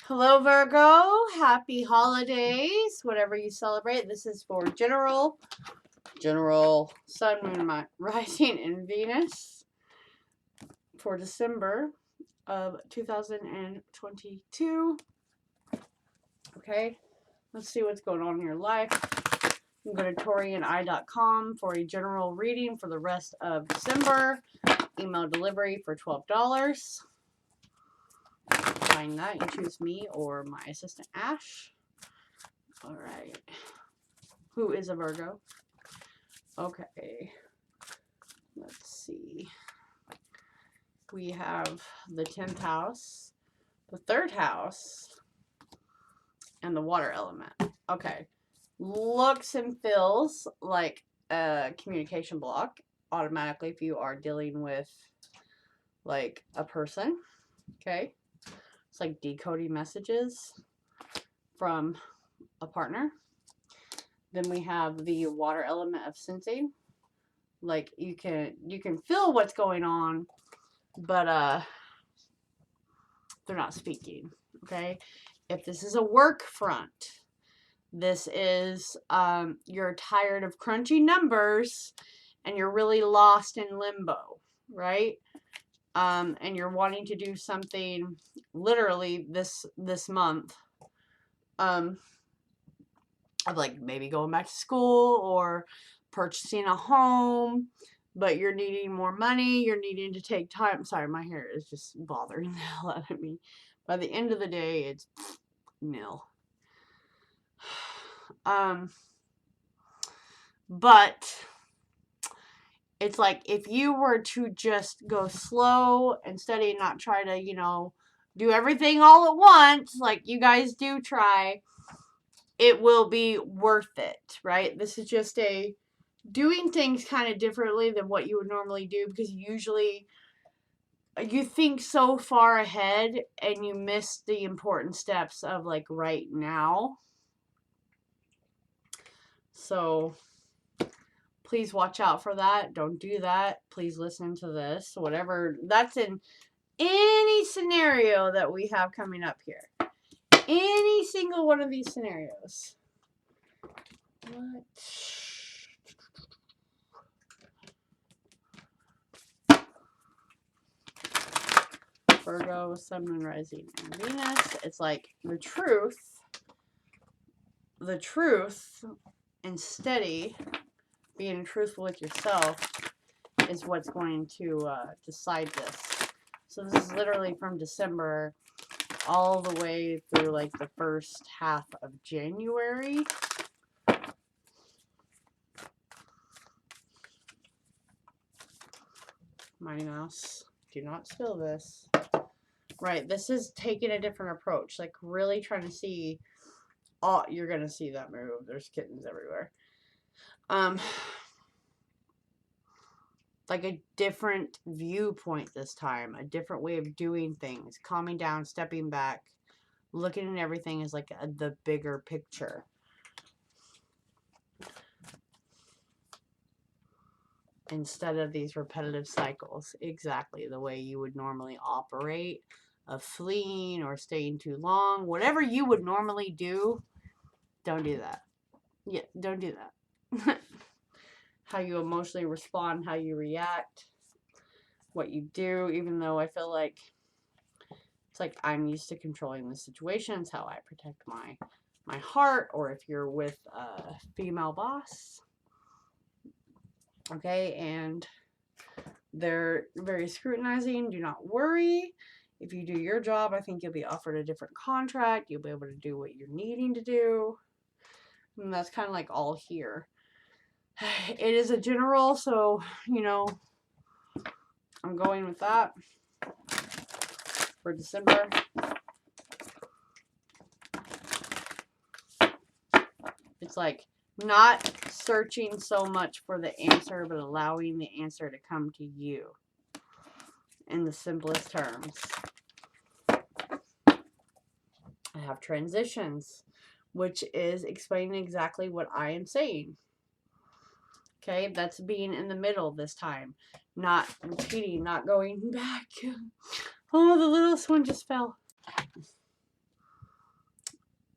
Hello, Virgo. Happy holidays, whatever you celebrate. This is for general sun, moon, rising, and Venus for December of 2022. Okay, let's see what's going on in your life. You can go to Taurean.com for a general reading for the rest of December. Email delivery for $12. Find that, you choose me or my assistant Ash. All right. Who is a Virgo? Okay. Let's see. We have the 10th house, the 3rd house, and the water element. Okay. Looks and feels like a communication block automatically if you are dealing with like a person. Okay. It's like decoding messages from a partner. Then we have the water element of sensing. Like you can feel what's going on, but they're not speaking. Okay. If this is a work front, this is you're tired of crunching numbers and you're really lost in limbo, right? And you're wanting to do something literally this month of like maybe going back to school or purchasing a home, but you're needing more money, you're needing to take time. Sorry, my hair is just bothering the hell out of me. By the end of the day, it's nil. But it's like if you were to just go slow and steady and not try to, do everything all at once, like you guys do try, it will be worth it, right? This is just a doing things kind of differently than what you would normally do, because usually you think so far ahead and you miss the important steps of like right now. So please watch out for that. Don't do that. Please listen to this. Whatever. That's in any scenario that we have coming up here. Any single one of these scenarios. What? Virgo, Sun, Moon, Rising, and Venus. It's like the truth and steady, being truthful with yourself is what's going to decide this. So this is literally from December all the way through like the first half of January. Mighty Mouse, do not spill this. Right, this is taking a different approach, like really trying to see. Oh, you're gonna see that move. There's kittens everywhere. Like a different viewpoint this time, a different way of doing things, calming down, stepping back, looking at everything as like the bigger picture. Instead of these repetitive cycles, exactly the way you would normally operate, of fleeing or staying too long, whatever you would normally do, don't do that. Yeah, don't do that. How you emotionally respond, how you react, what you do, even though I feel like it's like I'm used to controlling the situations, how I protect my heart, or if you're with a female boss. Okay, and they're very scrutinizing. Do not worry. If you do your job, I think you'll be offered a different contract. You'll be able to do what you're needing to do. And that's kind of like all here. It is a general, so, I'm going with that for December. It's like not searching so much for the answer, but allowing the answer to come to you in the simplest terms. I have transitions, which is explaining exactly what I am saying. Okay, that's being in the middle this time. Not repeating, not going back. Oh, the littlest one just fell.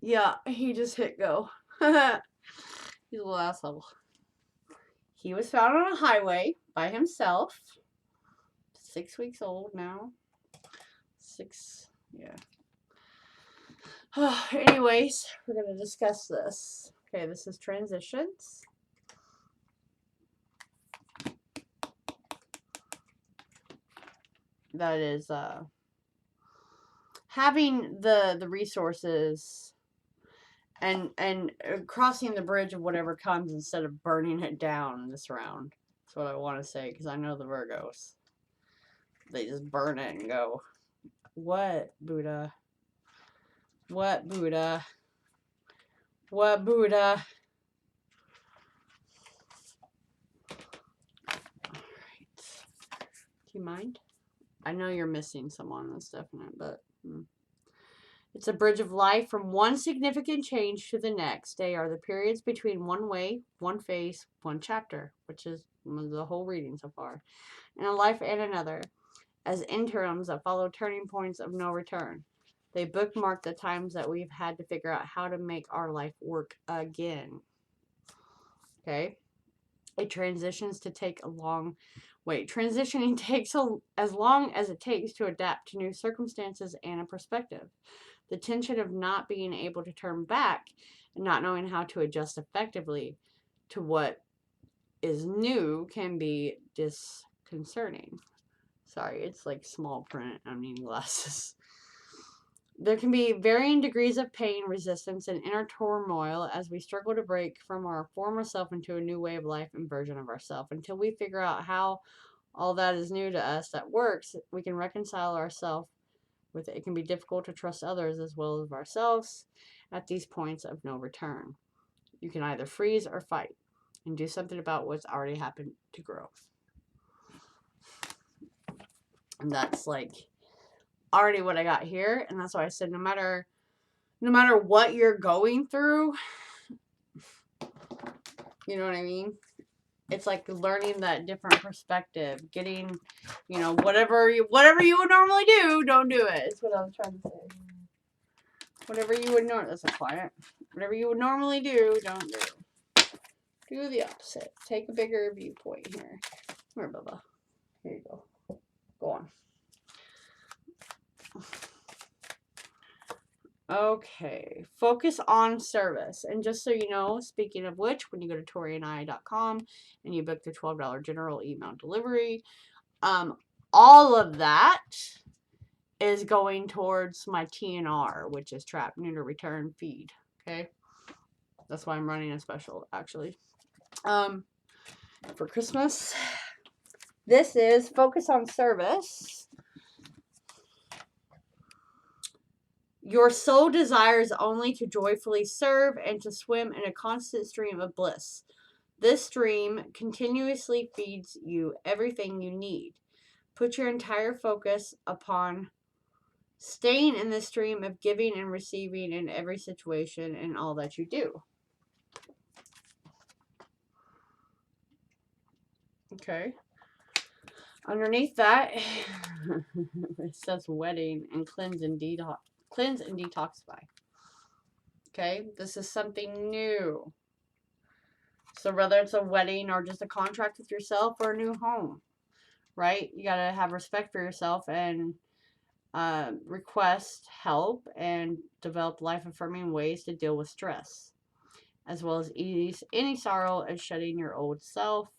Yeah, he just hit go. He's a little asshole. He was found on a highway by himself. 6 weeks old now. 6, yeah. Anyways, we're going to discuss this. Okay, this is transitions. That is having the resources and crossing the bridge of whatever comes instead of burning it down this round. That's what I want to say, because I know the Virgos. They just burn it and go, what, Buddha? What, Buddha? What, Buddha? Alright. Do you mind? I know you're missing someone, that's definite, but... It's a bridge of life from one significant change to the next. They are the periods between one way, one phase, one chapter, which is the whole reading so far, in a life and another, as interims that follow turning points of no return. They bookmark the times that we've had to figure out how to make our life work again. Okay? It transitions to take a long... Wait, transitioning takes as long as it takes to adapt to new circumstances and a perspective. The tension of not being able to turn back and not knowing how to adjust effectively to what is new can be disconcerting. Sorry, it's like small print. I'm needing glasses. There can be varying degrees of pain, resistance, and inner turmoil as we struggle to break from our former self into a new way of life and version of ourselves. Until we figure out how all that is new to us that works, we can reconcile ourselves with it. It can be difficult to trust others as well as ourselves at these points of no return. You can either freeze or fight and do something about what's already happened to grow. And that's like already what I got here, and that's why I said no matter what you're going through, you know what I mean? It's like learning that different perspective, getting, whatever you would normally do, don't do it. Is what I was trying to say. Whatever you would normally, that's a quiet. Whatever you would normally do, don't do. Do the opposite. Take a bigger viewpoint here. Here, Bubba. Here you go. Go on. Okay. Focus on service. And just so you know, speaking of which, when you go to Taureani.com and you book the $12 general email delivery, all of that is going towards my TNR, which is Trap, Neuter, Return, Feed. Okay? That's why I'm running a special, actually. For Christmas, this is Focus on Service. Your soul desires only to joyfully serve and to swim in a constant stream of bliss. This stream continuously feeds you everything you need. Put your entire focus upon staying in the stream of giving and receiving in every situation and all that you do. Okay. Underneath that, it says wedding and cleanse and detoxify. Okay, this is something new. So whether it's a wedding or just a contract with yourself or a new home, right? You gotta have respect for yourself and request help and develop life-affirming ways to deal with stress, as well as ease any sorrow and shedding your old self.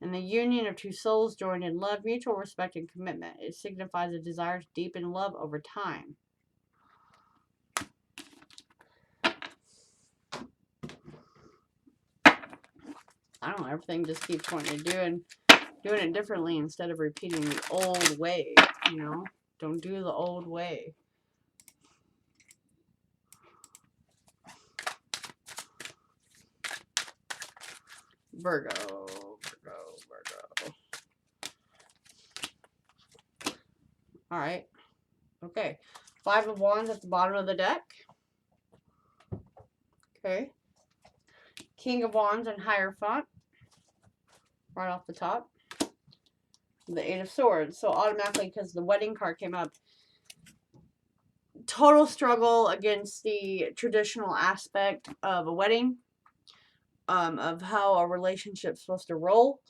In the union of two souls joined in love, mutual respect, and commitment, it signifies a desire to deepen love over time. I don't know, everything just keeps pointing to doing it differently instead of repeating the old way, Don't do the old way. Virgo. Alright. Okay. 5 of Wands at the bottom of the deck. Okay. King of Wands and Hierophant. Right off the top. The 8 of Swords. So automatically, because the wedding card came up, total struggle against the traditional aspect of a wedding, of how a relationship's supposed to roll.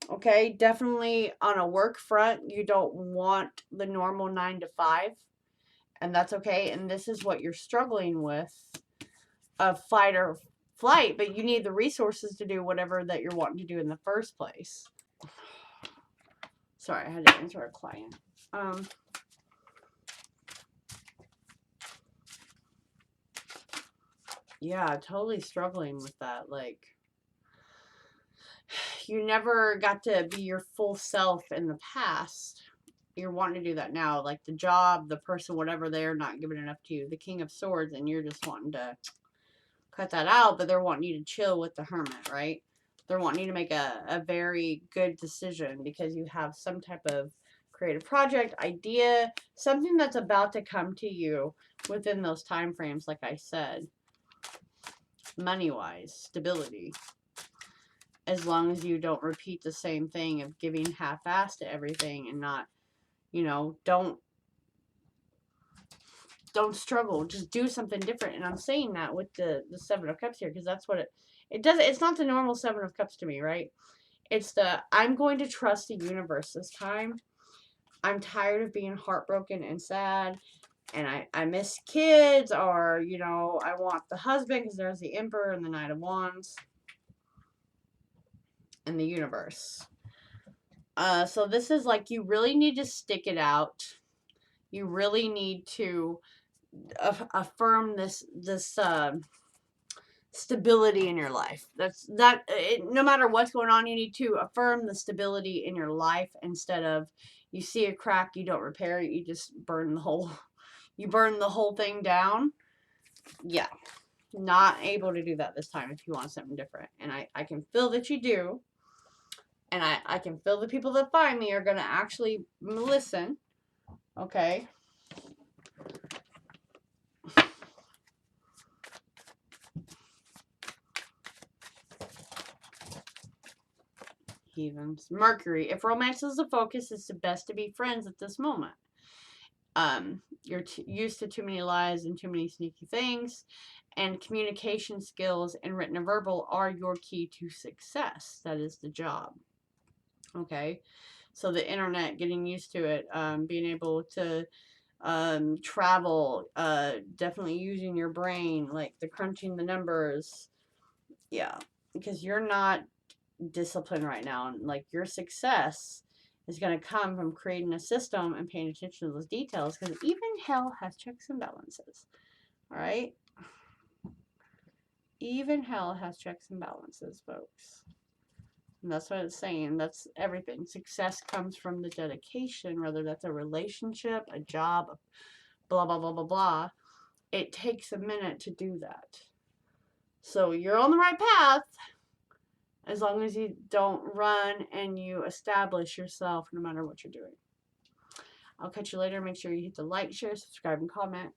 Okay, definitely on a work front, you don't want the normal 9 to 5, and that's okay. And this is what you're struggling with, a fight or flight, but you need the resources to do whatever that you're wanting to do in the first place. Sorry, I had to answer a client. Yeah, totally struggling with that. Like, you never got to be your full self in the past. You're wanting to do that now. Like the job, the person, whatever, they're not giving enough to you. The King of Swords, and you're just wanting to cut that out, but they're wanting you to chill with the Hermit, right? They're wanting you to make a very good decision because you have some type of creative project, idea, something that's about to come to you within those time frames, like I said. Money-wise, stability. As long as you don't repeat the same thing of giving half-assed to everything and not, you know, don't struggle. Just do something different. And I'm saying that with the Seven of Cups here because that's what it does. It's not the normal Seven of Cups to me, right? It's the, I'm going to trust the universe this time. I'm tired of being heartbroken and sad. And I miss kids, or, you know, I want the husband because there's the Emperor and the Knight of Wands. And the universe. So this is like, you really need to stick it out. You really need to affirm this stability in your life. No matter what's going on, you need to affirm the stability in your life instead of, you see a crack, you don't repair it, you just burn the whole thing down. Yeah, not able to do that this time if you want something different. And I can feel that you do. And I can feel the people that find me are going to actually listen. Okay. Heathens. Mercury. If romance is the focus, it's the best to be friends at this moment. You're used to too many lies and too many sneaky things. And communication skills and written and verbal are your key to success. That is the job. Okay. So the internet, getting used to it, being able to travel, definitely using your brain, like the crunching the numbers. Yeah, because you're not disciplined right now, and like your success is going to come from creating a system and paying attention to those details, because even hell has checks and balances. All right, even hell has checks and balances, folks. And that's what it's saying. That's everything. Success comes from the dedication, whether that's a relationship, a job, blah, blah, blah, blah, blah. It takes a minute to do that. So you're on the right path as long as you don't run and you establish yourself no matter what you're doing. I'll catch you later. Make sure you hit the like, share, subscribe, and comment.